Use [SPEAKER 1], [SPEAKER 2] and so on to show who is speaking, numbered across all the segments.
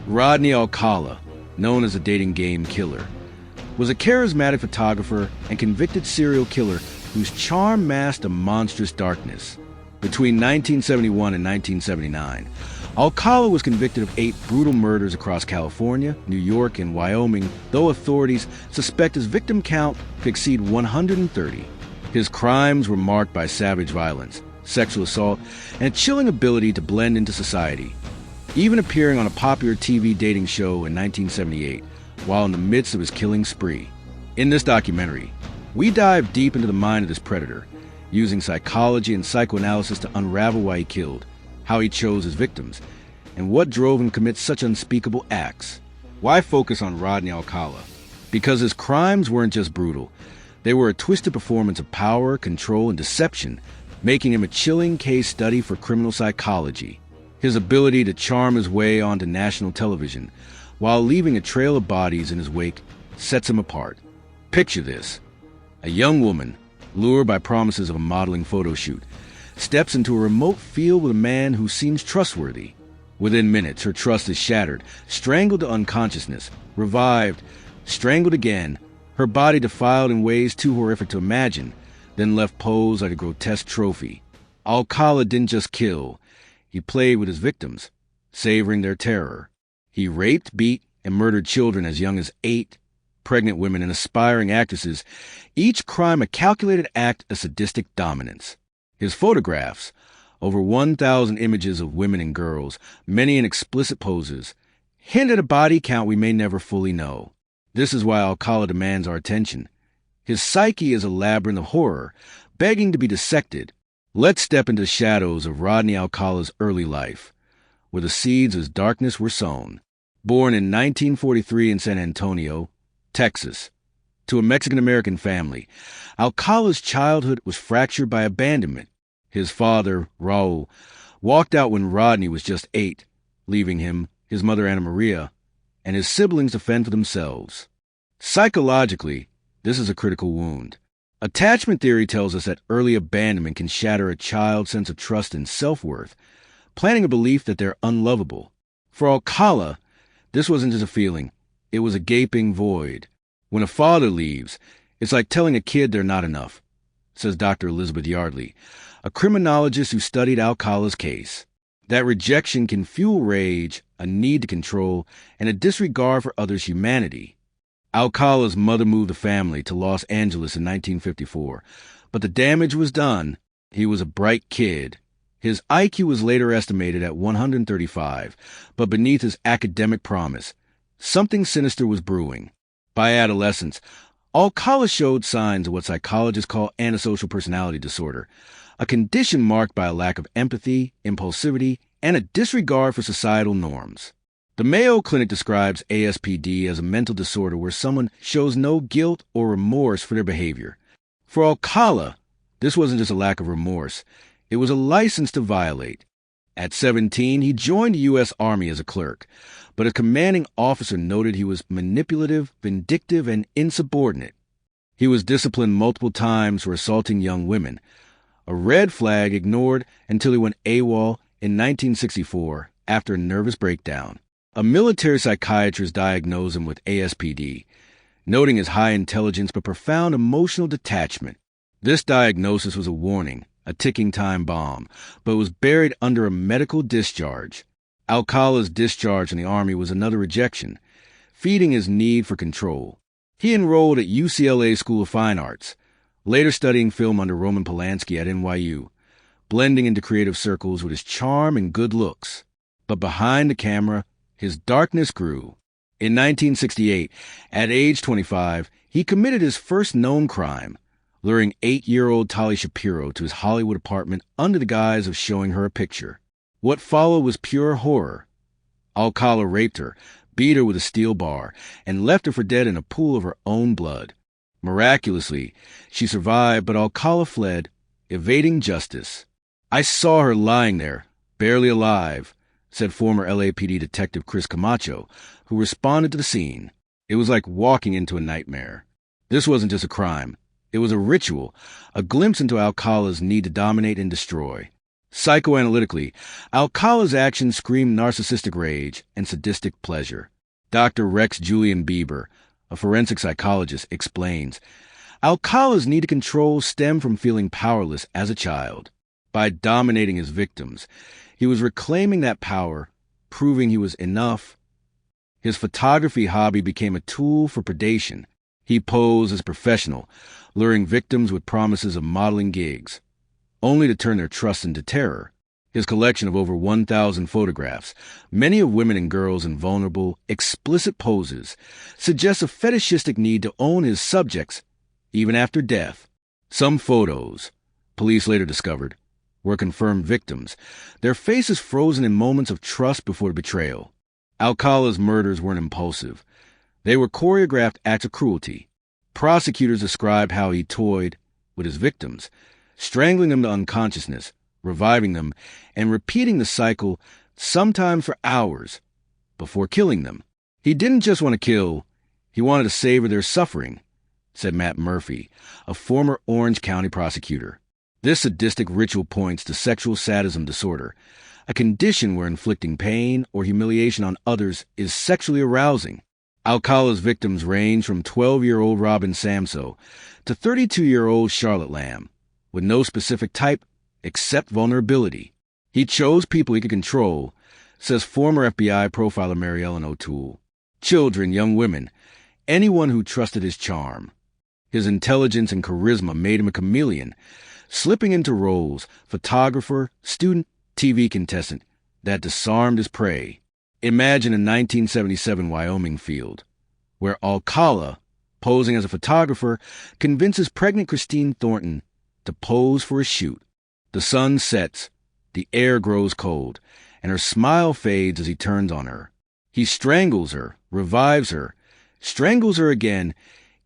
[SPEAKER 1] Rodney Alcala, known as the dating game killer, was a charismatic photographer and convicted serial killer whose charm masked a monstrous darkness. Between 1971 and 1979, Alcala was convicted of 8 brutal murders across California, New York, and Wyoming, though authorities suspect his victim count could exceed 130. His crimes were marked by savage violence, sexual assault, and a chilling ability to blend into society, even appearing on a popular TV dating show in 1978 while in the midst of his killing spree. In this documentary, we dive deep into the mind of this predator, using psychology and psychoanalysis to unravel why he killed, how he chose his victims, and what drove him to commit such unspeakable acts. Why focus on Rodney Alcala? Because his crimes weren't just brutal. They were a twisted performance of power, control, and deception, making him a chilling case study for criminal psychology. His ability to charm his way onto national television while leaving a trail of bodies in his wake sets him apart. Picture this. A young woman, lured by promises of a modeling photo shoot, steps into a remote field with a man who seems trustworthy. Within minutes, her trust is shattered, strangled to unconsciousness, revived, strangled again, her body defiled in ways too horrific to imagine, then left posed like a grotesque trophy. Alcala didn't just kill. He played with his victims, savoring their terror. He raped, beat, and murdered children as young as 8, pregnant women, and aspiring actresses, each crime a calculated act of sadistic dominance. His photographs, over 1,000 images of women and girls, many in explicit poses, hint at a body count we may never fully know. This is why Alcala demands our attention. His psyche is a labyrinth of horror, begging to be dissected. Let's step into the shadows of Rodney Alcala's early life, where the seeds of his darkness were sown. Born in 1943 in San Antonio, Texas, to a Mexican-American family, Alcala's childhood was fractured by abandonment. His father, Raul, walked out when Rodney was just 8, leaving him, his mother Ana Maria, and his siblings to fend for themselves. Psychologically, this is a critical wound. Attachment theory tells us that early abandonment can shatter a child's sense of trust and self-worth, planting a belief that they're unlovable. For Alcala, this wasn't just a feeling. It was a gaping void. When a father leaves, it's like telling a kid they're not enough, says Dr. Elizabeth Yardley, a criminologist who studied Alcala's case. That rejection can fuel rage, a need to control, and a disregard for others' humanity. Alcala's mother moved the family to Los Angeles in 1954, but the damage was done. He was a bright kid. His IQ was later estimated at 135, but beneath his academic promise, something sinister was brewing. By adolescence, Alcala showed signs of what psychologists call antisocial personality disorder, a condition marked by a lack of empathy, impulsivity, and a disregard for societal norms. The Mayo Clinic describes ASPD as a mental disorder where someone shows no guilt or remorse for their behavior. For Alcala, this wasn't just a lack of remorse. It was a license to violate. At 17, he joined the U.S. Army as a clerk, but a commanding officer noted he was manipulative, vindictive, and insubordinate. He was disciplined multiple times for assaulting young women, a red flag ignored until he went AWOL in 1964 after a nervous breakdown. A military psychiatrist diagnosed him with ASPD, noting his high intelligence but profound emotional detachment. This diagnosis was a warning, a ticking time bomb, but was buried under a medical discharge. Alcala's discharge from the Army was another rejection, feeding his need for control. He enrolled at UCLA School of Fine Arts, later studying film under Roman Polanski at NYU, blending into creative circles with his charm and good looks. But behind the camera, his darkness grew. In 1968, at age 25, he committed his first known crime, luring 8-year-old Tali Shapiro to his Hollywood apartment under the guise of showing her a picture. What followed was pure horror. Alcala raped her, beat her with a steel bar, and left her for dead in a pool of her own blood. Miraculously, she survived, but Alcala fled, evading justice. "I saw her lying there, barely alive," said former LAPD detective Chris Camacho, who responded to the scene. It was like walking into a nightmare. This wasn't just a crime. It was a ritual, a glimpse into Alcala's need to dominate and destroy. Psychoanalytically, Alcala's actions scream narcissistic rage and sadistic pleasure. Dr. Rex Julian Bieber, a forensic psychologist, explains, Alcala's need to control stemmed from feeling powerless as a child. By dominating his victims, he was reclaiming that power, proving he was enough. His photography hobby became a tool for predation. He posed as a professional, luring victims with promises of modeling gigs, only to turn their trust into terror. His collection of over 1,000 photographs, many of women and girls in vulnerable, explicit poses, suggests a fetishistic need to own his subjects, even after death. Some photos, police later discovered, were confirmed victims, their faces frozen in moments of trust before betrayal. Alcala's murders weren't impulsive. They were choreographed acts of cruelty. Prosecutors described how he toyed with his victims, strangling them to unconsciousness, reviving them, and repeating the cycle, sometimes for hours, before killing them. He didn't just want to kill, he wanted to savor their suffering, said Matt Murphy, a former Orange County prosecutor. This sadistic ritual points to sexual sadism disorder, a condition where inflicting pain or humiliation on others is sexually arousing. Alcala's victims range from 12-year-old Robin Samso to 32-year-old Charlotte Lamb, with no specific type except vulnerability. He chose people he could control, says former FBI profiler Mary Ellen O'Toole. Children, young women, anyone who trusted his charm. His intelligence and charisma made him a chameleon, slipping into roles, photographer, student, TV contestant, that disarmed his prey. Imagine a 1977 Wyoming field, where Alcala, posing as a photographer, convinces pregnant Christine Thornton to pose for a shoot. The sun sets, the air grows cold, and her smile fades as he turns on her. He strangles her, revives her, strangles her again,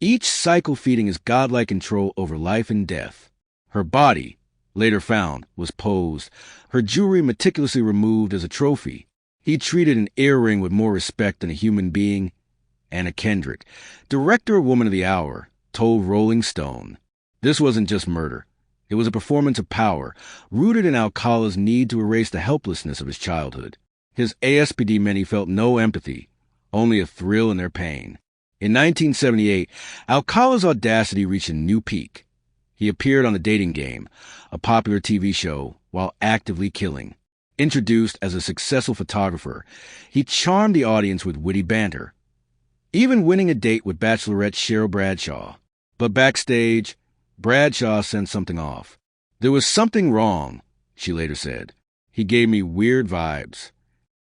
[SPEAKER 1] each cycle feeding his godlike control over life and death. Her body, later found, was posed, her jewelry meticulously removed as a trophy. He treated an earring with more respect than a human being. Anna Kendrick, director of Woman of the Hour, told Rolling Stone, "This wasn't just murder. It was a performance of power, rooted in Alcala's need to erase the helplessness of his childhood. His ASPD men he felt no empathy, only a thrill in their pain." In 1978, Alcala's audacity reached a new peak. He appeared on The Dating Game, a popular TV show, while actively killing. Introduced as a successful photographer, he charmed the audience with witty banter, even winning a date with Bachelorette Cheryl Bradshaw. But backstage, Bradshaw sent something off. "There was something wrong," she later said. "He gave me weird vibes."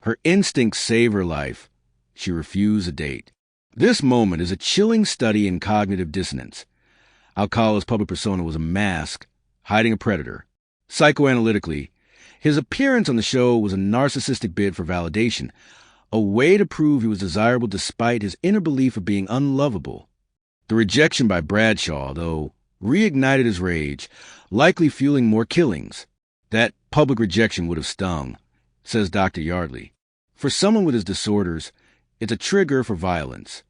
[SPEAKER 1] Her instincts saved her life. She refused a date. This moment is a chilling study in cognitive dissonance. Alcala's public persona was a mask, hiding a predator. Psychoanalytically, his appearance on the show was a narcissistic bid for validation, a way to prove he was desirable despite his inner belief of being unlovable. The rejection by Bradshaw, though, reignited his rage, likely fueling more killings. That public rejection would have stung, says Dr. Yardley. For someone with his disorders, it's a trigger for violence.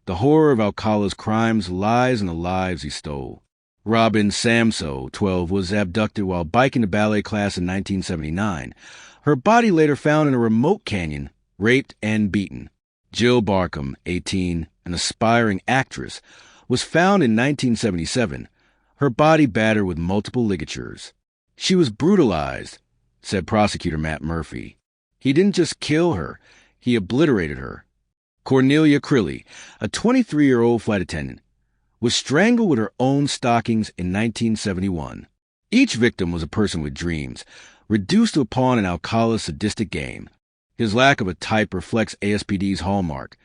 [SPEAKER 1] The horror of Alcala's crimes lies in the lives he stole. Robin Samso, 12, was abducted while biking to ballet class in 1979. Her body later found in a remote canyon, raped and beaten. Jill Barkham, 18, an aspiring actress, was found in 1977, her body battered with multiple ligatures. She was brutalized, said prosecutor Matt Murphy. He didn't just kill her, he obliterated her. Cornelia Crilly, a 23-year-old flight attendant, was strangled with her own stockings in 1971. Each victim was a person with dreams, reduced to a pawn in Alcala's sadistic game. His lack of a type reflects ASPD's hallmark,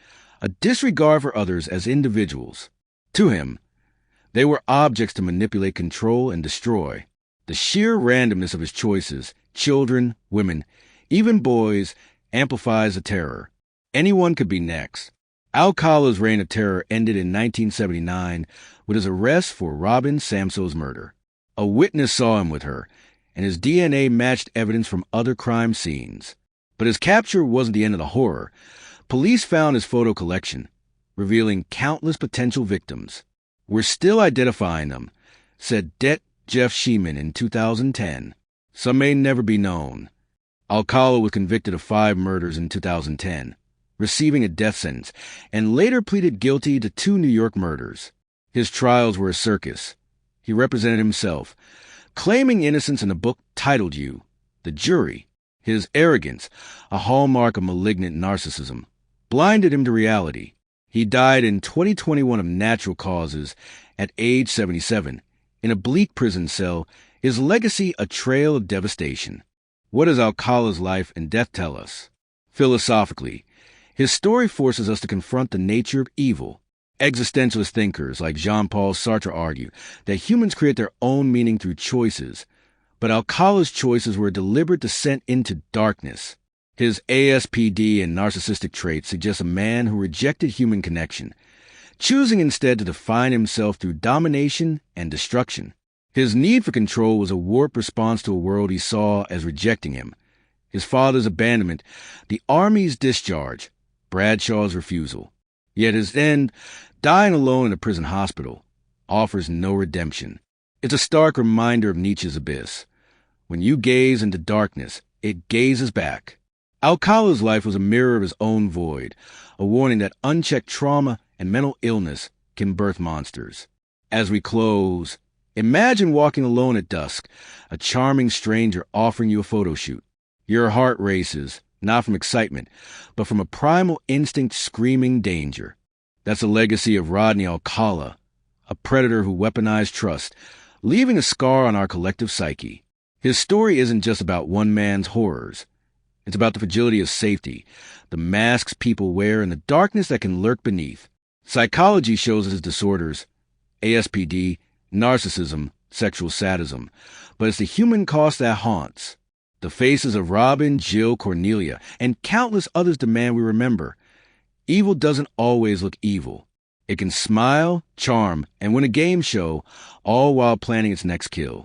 [SPEAKER 1] a disregard for others as individuals. To him, they were objects to manipulate, control, and destroy. The sheer randomness of his choices, children, women, even boys, amplifies the terror. Anyone could be next. Alcala's reign of terror ended in 1979 with his arrest for Robin Samso's murder. A witness saw him with her, and his DNA matched evidence from other crime scenes. But his capture wasn't the end of the horror. Police found his photo collection, revealing countless potential victims. "We're still identifying them," said Det. Jeff Sheeman in 2010. Some may never be known. Alcala was convicted of 5 murders in 2010, receiving a death sentence, and later pleaded guilty to 2 New York murders. His trials were a circus. He represented himself, claiming innocence in a book titled You, The Jury. His arrogance, a hallmark of malignant narcissism, blinded him to reality. He died in 2021 of natural causes at age 77, in a bleak prison cell, his legacy a trail of devastation. What does Alcala's life and death tell us? Philosophically, his story forces us to confront the nature of evil. Existentialist thinkers like Jean-Paul Sartre argue that humans create their own meaning through choices, but Alcala's choices were a deliberate descent into darkness. His ASPD and narcissistic traits suggest a man who rejected human connection, choosing instead to define himself through domination and destruction. His need for control was a warped response to a world he saw as rejecting him. His father's abandonment, the army's discharge, Bradshaw's refusal. Yet his end, dying alone in a prison hospital, offers no redemption. It's a stark reminder of Nietzsche's abyss. When you gaze into darkness, it gazes back. Alcala's life was a mirror of his own void, a warning that unchecked trauma and mental illness can birth monsters. As we close, imagine walking alone at dusk, a charming stranger offering you a photo shoot. Your heart races, not from excitement, but from a primal instinct screaming danger. That's a legacy of Rodney Alcala, a predator who weaponized trust, leaving a scar on our collective psyche. His story isn't just about one man's horrors. It's about the fragility of safety, the masks people wear, and the darkness that can lurk beneath. Psychology shows us his disorders, ASPD, narcissism, sexual sadism, but it's the human cost that haunts. The faces of Robin, Jill, Cornelia, and countless others demand we remember. Evil doesn't always look evil. It can smile, charm, and win a game show, all while planning its next kill.